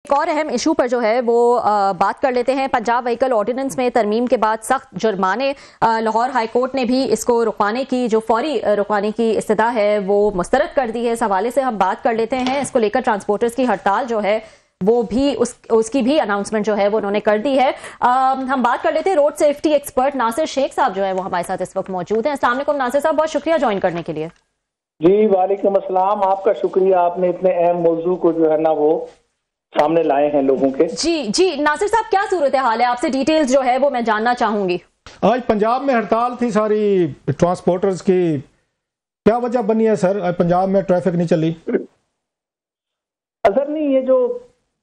एक और अहम इशू पर जो है वो बात कर लेते हैं। पंजाब व्हीकल ऑर्डिनेंस में तरमीम के बाद सख्त जुर्माने, लाहौर हाई कोर्ट ने भी इसको रुकवाने की जो फौरी रुकवाने की इस्तदा है वो मुस्तरद कर दी है। इस हवाले से हम बात कर लेते हैं। इसको लेकर ट्रांसपोर्टर्स की हड़ताल जो है वो भी उसकी भी अनाउंसमेंट जो है वो उन्होंने कर दी है। हम बात कर लेते हैं road safety expert Nasir Shaikh साहब जो है वो हमारे साथ इस वक्त मौजूद हैं। अस्सलाम वालेकुम नासिर साहब, बहुत शुक्रिया ज्वाइन करने के लिए। जी वालेकुम अस्सलाम, आपका शुक्रिया, आपने इतने अहम मौजू को जो है ना वो सामने लाए हैं लोगों के। जी नासिर साहब, क्या सूरत हाल है? आपसे डिटेल्स जो है वो मैं जानना चाहूंगी। आज पंजाब में हड़ताल थी सारी ट्रांसपोर्टर्स की, क्या वजह बनी है सर? आज पंजाब में ट्रैफिक नहीं चली? असर नहीं, ये जो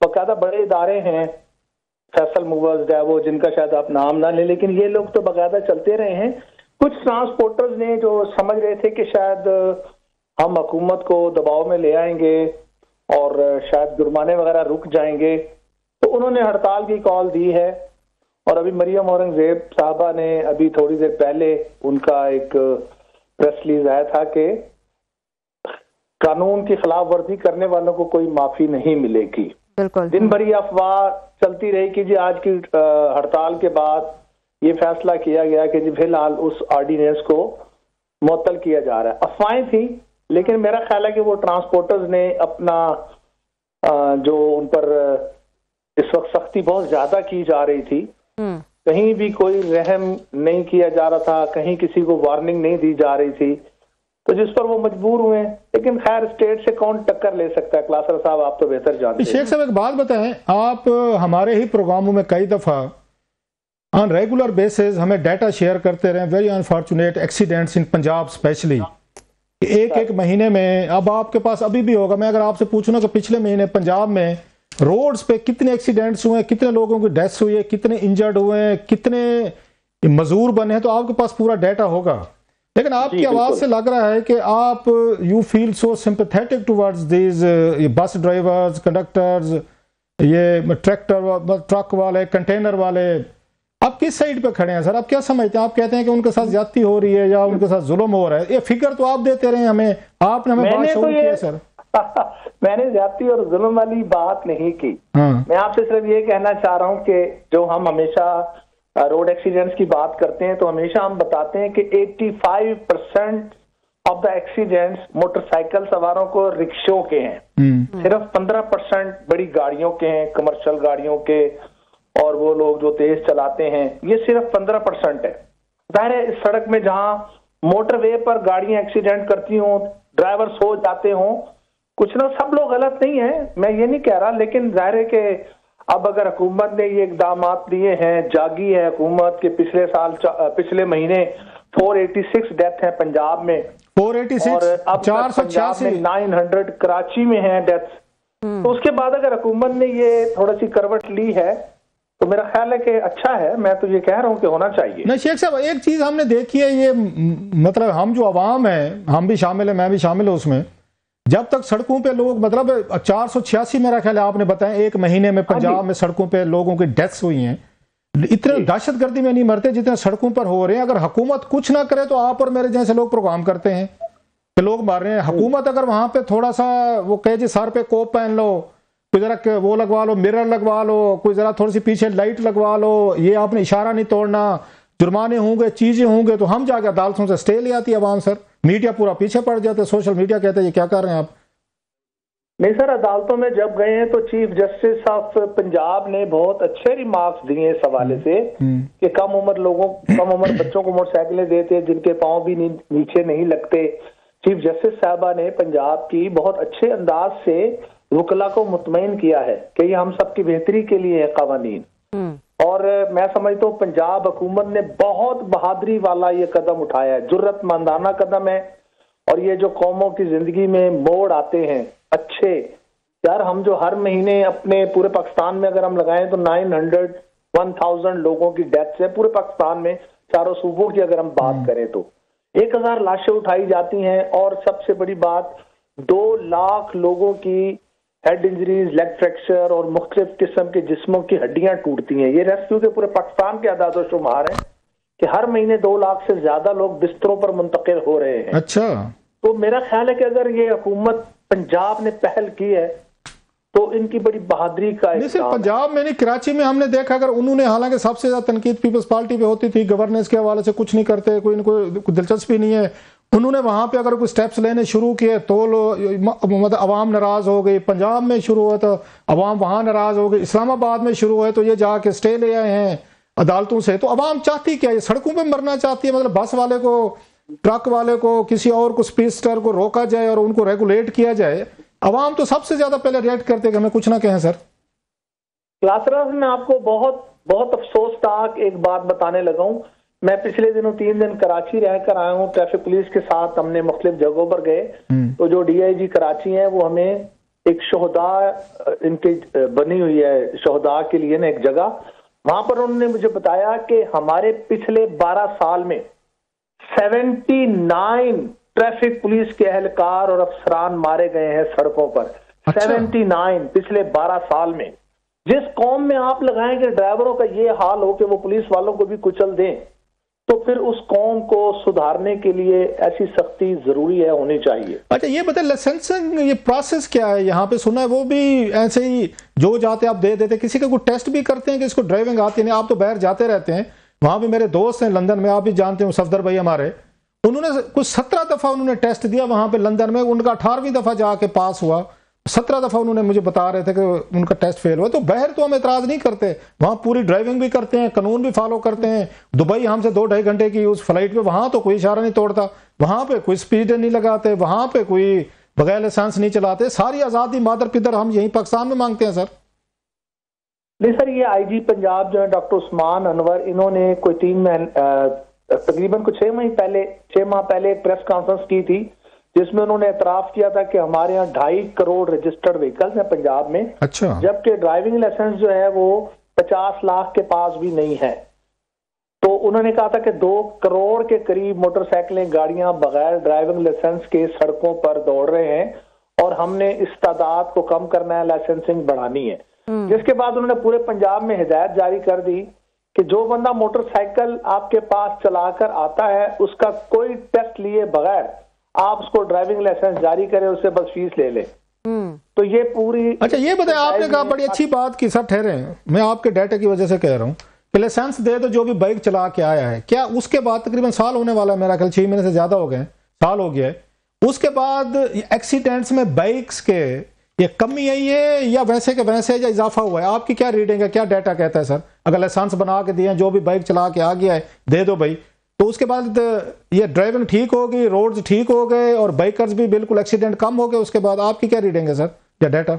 बाकायदा बड़े इदारे हैं, फैसल मूवर्स है वो, जिनका शायद आप नाम ना लें, लेकिन ये लोग तो बाकायदा चलते रहे हैं। कुछ ट्रांसपोर्टर्स ने जो समझ रहे थे कि शायद हम हुकूमत को दबाव में ले आएंगे और शायद जुर्माने वगैरह रुक जाएंगे, तो उन्होंने हड़ताल की कॉल दी है। और अभी मरियम औरंगजेब साहबा ने अभी थोड़ी देर पहले उनका एक प्रेस रिलीज आया था कि कानून की खिलाफ वर्जी करने वालों को कोई माफी नहीं मिलेगी। बिल्कुल, दिन भर अफवाह चलती रही कि जी आज की हड़ताल के बाद ये फैसला किया गया कि जी फिलहाल उस ऑर्डिनेंस को मुअत्तल किया जा रहा है। अफवाहें थी, लेकिन मेरा ख्याल है कि वो ट्रांसपोर्टर्स ने अपना जो उन पर इस वक्त सख्ती बहुत ज्यादा की जा रही थी, कहीं भी कोई रहम नहीं किया जा रहा था, कहीं किसी को वार्निंग नहीं दी जा रही थी, तो जिस पर वो मजबूर हुए। लेकिन खैर, स्टेट से कौन टक्कर ले सकता है? क्लासर साहब आप तो बेहतर जानते हैं। शेख साहब एक बात बताएं, आप हमारे ही प्रोग्रामों में कई दफा ऑन रेगुलर बेसिस हमें डाटा शेयर करते रहे, वेरी अनफॉर्चुनेट एक्सीडेंट्स इन पंजाब स्पेशली, एक महीने में। अब आपके पास अभी भी होगा, मैं अगर आपसे पूछूं ना कि पिछले महीने पंजाब में रोड्स पे कितने एक्सीडेंट्स हुए, कितने लोगों की डेथ्स हुई है, कितने इंजर्ड हुए हैं, कितने मजदूर बने हैं, तो आपके पास पूरा डाटा होगा। लेकिन आपकी आवाज से लग रहा है कि आप you feel so sympathetic towards these bus drivers, conductors, ये ट्रक वाले, कंटेनर वाले। आप किस साइड पे खड़े हैं सर? आप क्या समझते हैं? आप कहते हैं कि उनके साथ ज्यादती हो रही है या उनके साथ जुल्म हो रहा है? ये फिगर तो आप देते रहे हमें, आपने हमें बात शुरू किया सर। मैंने ज्यादती और जुल्म वाली बात नहीं की। मैं आपसे सिर्फ ये कहना चाह रहा हूँ कि जो हम हमेशा रोड एक्सीडेंट्स की बात करते हैं तो हमेशा हम बताते हैं कि 85% ऑफ द एक्सीडेंट्स मोटरसाइकिल सवारों को रिक्शों के हैं, सिर्फ 15% बड़ी गाड़ियों के हैं, कमर्शियल गाड़ियों के, और वो लोग जो तेज चलाते हैं, ये सिर्फ 15% है। जाहिर है इस सड़क में जहां मोटरवे पर गाड़ियां एक्सीडेंट करती हों, ड्राइवर सो जाते हों, कुछ ना, सब लोग गलत नहीं है, मैं ये नहीं कह रहा, लेकिन जाहिर है कि अब अगर हुकूमत ने ये इकदाम लिए हैं, जागी है हुकूमत के, पिछले महीने 486 डेथ है पंजाब में, 486 और अब 486 900 कराची में है डेथ। तो उसके बाद अगर हुकूमत ने ये थोड़ी सी करवट ली है तो मेरा ख्याल है कि अच्छा है। मैं तो ये कह रहा हूँ कि होना चाहिए। नहीं शेख साहब, एक चीज हमने देखी है, ये मतलब हम जो अवाम है, हम भी शामिल है, मैं भी शामिल हूँ उसमें, जब तक सड़कों पे लोग, मतलब 486 मेरा ख्याल है आपने बताया एक महीने में पंजाब में सड़कों पे लोगों की डेथ्स हुई हैं। इतने दहशतगर्दी में नहीं मरते जितने सड़कों पर हो रहे हैं। अगर हुकूमत कुछ ना करे तो आप और मेरे जैसे लोग प्रोग्राम करते हैं कि लोग मार रहे हैं। हुकूमत अगर वहां पे थोड़ा सा वो कहे जी सर पे कोप पहन लो, कोई जरा वो लगवा लो, मिरर लगवा लो, कोई जरा थोड़ी सी पीछे लाइट लगवा लो, ये आपने इशारा नहीं तोड़ना, जुर्माने होंगे, चीजें होंगे, तो हम जाके अदालतों से स्टे ले आती है आवाम सर। मीडिया पूरा पीछे पड़ जाता है, सोशल मीडिया कहते हैं ये क्या कर रहे हैं आप? नहीं सर, अदालतों में जब गए हैं तो चीफ जस्टिस ऑफ पंजाब ने बहुत अच्छे रिमार्क्स दिए इस हवाले से कि कम उम्र बच्चों को मोटरसाइकिलें देते जिनके पांव भी नीचे नहीं लगते। चीफ जस्टिस साहबा ने पंजाब की बहुत अच्छे अंदाज से वकला को मुतमईन किया है कि ये हम सबकी बेहतरी के लिए है कानून। और मैं समझता हूँ पंजाब हुकूमत ने बहुत बहादुरी वाला ये कदम उठाया है, जुर्रतमंदाना कदम है। और ये जो कौमों की जिंदगी में मोड़ आते हैं अच्छे, यार हम जो हर महीने अपने पूरे पाकिस्तान में अगर हम लगाएं तो 1000 लोगों की डेथ है पूरे पाकिस्तान में, चारों सूबों की अगर हम बात करें तो 1000 लाशें उठाई जाती हैं। और सबसे बड़ी बात, 2 लाख लोगों की हेड इंजरीज, लेग फ्रैक्चर और मुख्तलिफ किस्म के जिस्मों की हड्डियां टूटती हैं। ये रेस्क्यू के पूरे पाकिस्तान के आदाद-ओ-शुमार हैं कि हर महीने 2 लाख से ज्यादा लोग बिस्तरों पर मुंतकिल हो रहे हैं। अच्छा, तो मेरा ख्याल है कि अगर ये हुकूमत पंजाब ने पहल की है तो इनकी बड़ी बहादुरी का नहीं सिर्फ पंजाब में नहीं, कराची में हमने देखा, अगर उन्होंने, हालांकि सबसे ज्यादा तनकीद पीपल्स पार्टी पे होती थी, गवर्नेंस के हवाले से कुछ नहीं करते, कोई इनको दिलचस्पी नहीं है, उन्होंने वहां पे अगर कोई स्टेप्स लेने शुरू किए तो मतलब अवाम नाराज हो गई। पंजाब में शुरू हुआ तो अवाम वहां नाराज हो गई, इस्लामाबाद में शुरू हुए तो ये जाके स्टे ले आए हैं अदालतों से। तो अवाम चाहती क्या है? सड़कों पे मरना चाहती है, मतलब बस वाले को, ट्रक वाले को, किसी और को, स्पीडस्टर को रोका जाए और उनको रेगुलेट किया जाए। अवाम तो सबसे ज्यादा पहले रिएक्ट करते कि हमें कुछ ना कहें। सर क्लासराज में आपको बहुत अफसोसनाक एक बात बताने लगा हूं। मैं पिछले दिनों 3 दिन कराची रहकर आया हूं, ट्रैफिक पुलिस के साथ हमने मुख्तलिफ जगहों पर गए। तो जो DIG कराची है वो हमें एक शोहदा इनकी बनी हुई है, शोहदा के लिए ना एक जगह, वहां पर उन्होंने मुझे बताया कि हमारे पिछले 12 साल में 79 ट्रैफिक पुलिस के एहलकार और अफसरान मारे गए हैं सड़कों पर। 79 पिछले 12 साल में। जिस कौम में आप लगाएं कि ड्राइवरों का ये हाल हो कि वो पुलिस वालों को भी कुचल दें, तो फिर उस कौम को सुधारने के लिए ऐसी सख्ती जरूरी है, होनी चाहिए। अच्छा ये बताए, लाइसेंसिंग ये प्रोसेस क्या है? यहाँ पे सुना है वो भी ऐसे ही जो जाते आप दे देते, किसी का कोई टेस्ट भी करते हैं कि इसको ड्राइविंग आती नहीं? आप तो बाहर जाते रहते हैं, वहां भी मेरे दोस्त हैं लंदन में, आप भी जानते हो सफदर भाई हमारे, उन्होंने कुछ 17 दफा उन्होंने टेस्ट दिया वहां पे लंदन में, उनका 18वीं दफा जाके पास हुआ। 17 दफा उन्होंने मुझे बता रहे थे कि उनका टेस्ट फेल हुआ। तो बाहर तो हम एतराज नहीं करते, वहां पूरी ड्राइविंग भी करते हैं, कानून भी फॉलो करते हैं। दुबई हमसे 2-2.5 घंटे की उस फ्लाइट पे, वहां तो कोई इशारा नहीं तोड़ता, वहां पे कोई स्पीड नहीं लगाते, वहां पे कोई बगैर लाइसेंस नहीं चलाते। सारी आजादी मादर पिदर हम यही पाकिस्तान में मांगते हैं। सर नहीं सर, ये IG पंजाब जो है डॉक्टर उस्मान अनवर, इन्होंने कोई तकरीबन कुछ 6 माह पहले एक प्रेस कॉन्फ्रेंस की थी, जिसमें उन्होंने एतराफ किया था कि हमारे यहाँ 2.5 करोड़ रजिस्टर्ड व्हीकल्स हैं पंजाब में। अच्छा। जबकि ड्राइविंग लाइसेंस जो है वो 50 लाख के पास भी नहीं है। तो उन्होंने कहा था कि 2 करोड़ के करीब मोटरसाइकिलें, गाड़ियां बगैर ड्राइविंग लाइसेंस के सड़कों पर दौड़ रहे हैं और हमने इस तादाद को कम करना है, लाइसेंसिंग बढ़ानी है। जिसके बाद उन्होंने पूरे पंजाब में हिदायत जारी कर दी कि जो बंदा मोटरसाइकिल आपके पास चलाकर आता है उसका कोई टेस्ट लिए बगैर आप उसको ड्राइविंग लाइसेंस जारी करें, उससे बस फीस ले ले। तो ये पूरी। अच्छा ये बताएं, आपने कहा बड़ी अच्छी बात की सर, ठहरे, मैं आपके डाटा की वजह से कह रहा हूँ कि लाइसेंस दे तो जो भी बाइक चला के आया है, क्या उसके बाद तकरीबन साल होने वाला है, मेरा ख्याल 6 महीने से ज्यादा हो गए, साल हो गया है, उसके बाद एक्सीडेंट्स में बाइक्स के ये कमी आई है या वैसे के वैसे या इजाफा हुआ है? आपकी क्या रीडिंग है, क्या डाटा कहता है सर? अगर लाइसेंस बना के दिए, जो भी बाइक चला के आ गया है दे दो भाई, तो उसके बाद ये ड्राइविंग ठीक हो गई, रोड्स ठीक हो गए और बाइकर्स भी बिल्कुल एक्सीडेंट कम हो गए, उसके बाद आपकी क्या रीडिंग है सर या डाटा?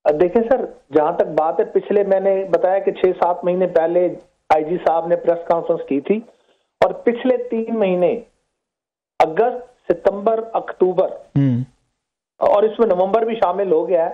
देखें सर, जहां तक बात है, पिछले मैंने बताया कि 6-7 महीने पहले IG साहब ने प्रेस कॉन्फ्रेंस की थी और पिछले 3 महीने अगस्त, सितंबर, अक्टूबर और इसमें नवंबर भी शामिल हो गया है,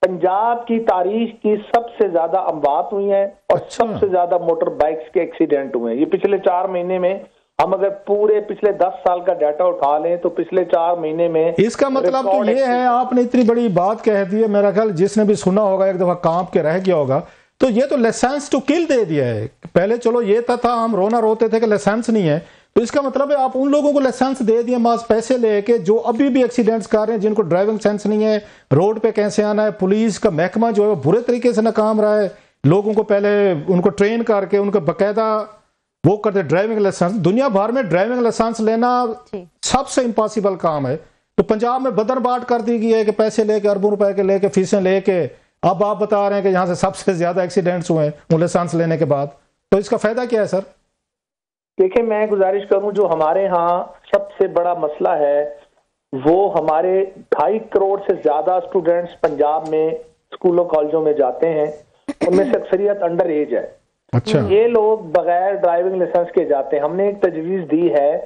पंजाब की तारीख की सबसे ज्यादा अमवात हुई हैं और सबसे ज्यादा मोटर बाइक्स के एक्सीडेंट हुए हैं। ये पिछले 4 महीने में, हम अगर पूरे पिछले 10 साल का डाटा उठा लें तो पिछले 4 महीने में, इसका मतलब तो ये है, आपने इतनी बड़ी बात कह दी है, मेरा ख्याल जिसने भी सुना होगा एक दफा कांप के रह गया होगा। तो ये तो लाइसेंस टू किल दे दिया है। पहले चलो ये था हम रोना रोते थे कि लाइसेंस नहीं है, तो इसका मतलब है आप उन लोगों को लाइसेंस दे दिए मास पैसे लेके जो अभी भी एक्सीडेंट्स कर रहे हैं, जिनको ड्राइविंग सेंस नहीं है, रोड पे कैसे आना है। पुलिस का महकमा जो है वो बुरे तरीके से नाकाम रहा है, लोगों को पहले उनको ट्रेन करके उनको बाकायदा वो करते ड्राइविंग लाइसेंस। दुनिया भर में ड्राइविंग लाइसेंस लेना सबसे इम्पॉसिबल काम है। तो पंजाब में बदरबाट कर दी गई है कि पैसे लेके, अरबों रुपए के लेके, फीसें लेके, अब आप बता रहे हैं कि यहाँ से सबसे ज्यादा एक्सीडेंट्स हुए हैं लाइसेंस लेने के बाद। तो इसका फायदा क्या है सर? देखिए, मैं गुजारिश करूं, जो हमारे यहाँ सबसे बड़ा मसला है वो हमारे 2.5 करोड़ से ज्यादा स्टूडेंट्स पंजाब में स्कूलों कॉलेजों में जाते हैं, उनमें से अक्सरियत अंडर एज है। अच्छा। ये लोग बगैर ड्राइविंग लाइसेंस के जाते हैं। हमने एक तजवीज दी है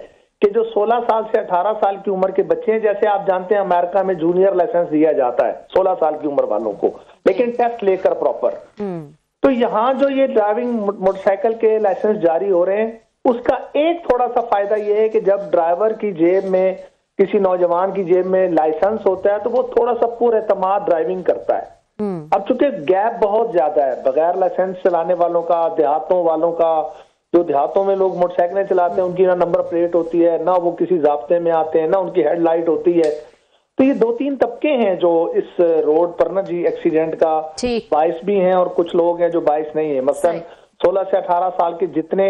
कि जो 16 साल से 18 साल की उम्र के बच्चे हैं, जैसे आप जानते हैं अमेरिका में जूनियर लाइसेंस दिया जाता है 16 साल की उम्र वालों को, लेकिन टेस्ट लेकर प्रॉपर। तो यहाँ जो ये ड्राइविंग मोटरसाइकिल के लाइसेंस जारी हो रहे हैं, उसका एक थोड़ा सा फायदा यह है कि जब ड्राइवर की जेब में, किसी नौजवान की जेब में लाइसेंस होता है तो वो थोड़ा सा पुरएतमाद ड्राइविंग करता है। अब चूंकि गैप बहुत ज्यादा है बगैर लाइसेंस चलाने वालों का, देहातों वालों का, जो देहातों में लोग मोटरसाइकिलें चलाते हैं उनकी ना नंबर प्लेट होती है, ना वो किसी जाब्ते में आते हैं, ना उनकी हेडलाइट होती है। तो ये 2-3 तबके हैं जो इस रोड पर ना जी एक्सीडेंट का बाइस भी हैं और कुछ लोग हैं जो बाइस नहीं है। मसलन 16 से 18 साल के जितने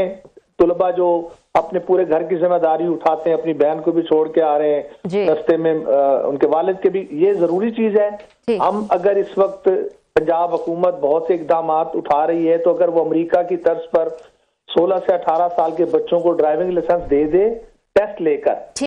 तुलबा जो अपने पूरे घर की जिम्मेदारी उठाते हैं, अपनी बहन को भी छोड़ के आ रहे हैं रास्ते में, उनके वालिद के भी, ये जरूरी चीज है। हम अगर इस वक्त पंजाब हुकूमत बहुत से इकदाम उठा रही है, तो अगर वो अमेरिका की तर्ज पर 16 से 18 साल के बच्चों को ड्राइविंग लाइसेंस दे टेस्ट लेकर,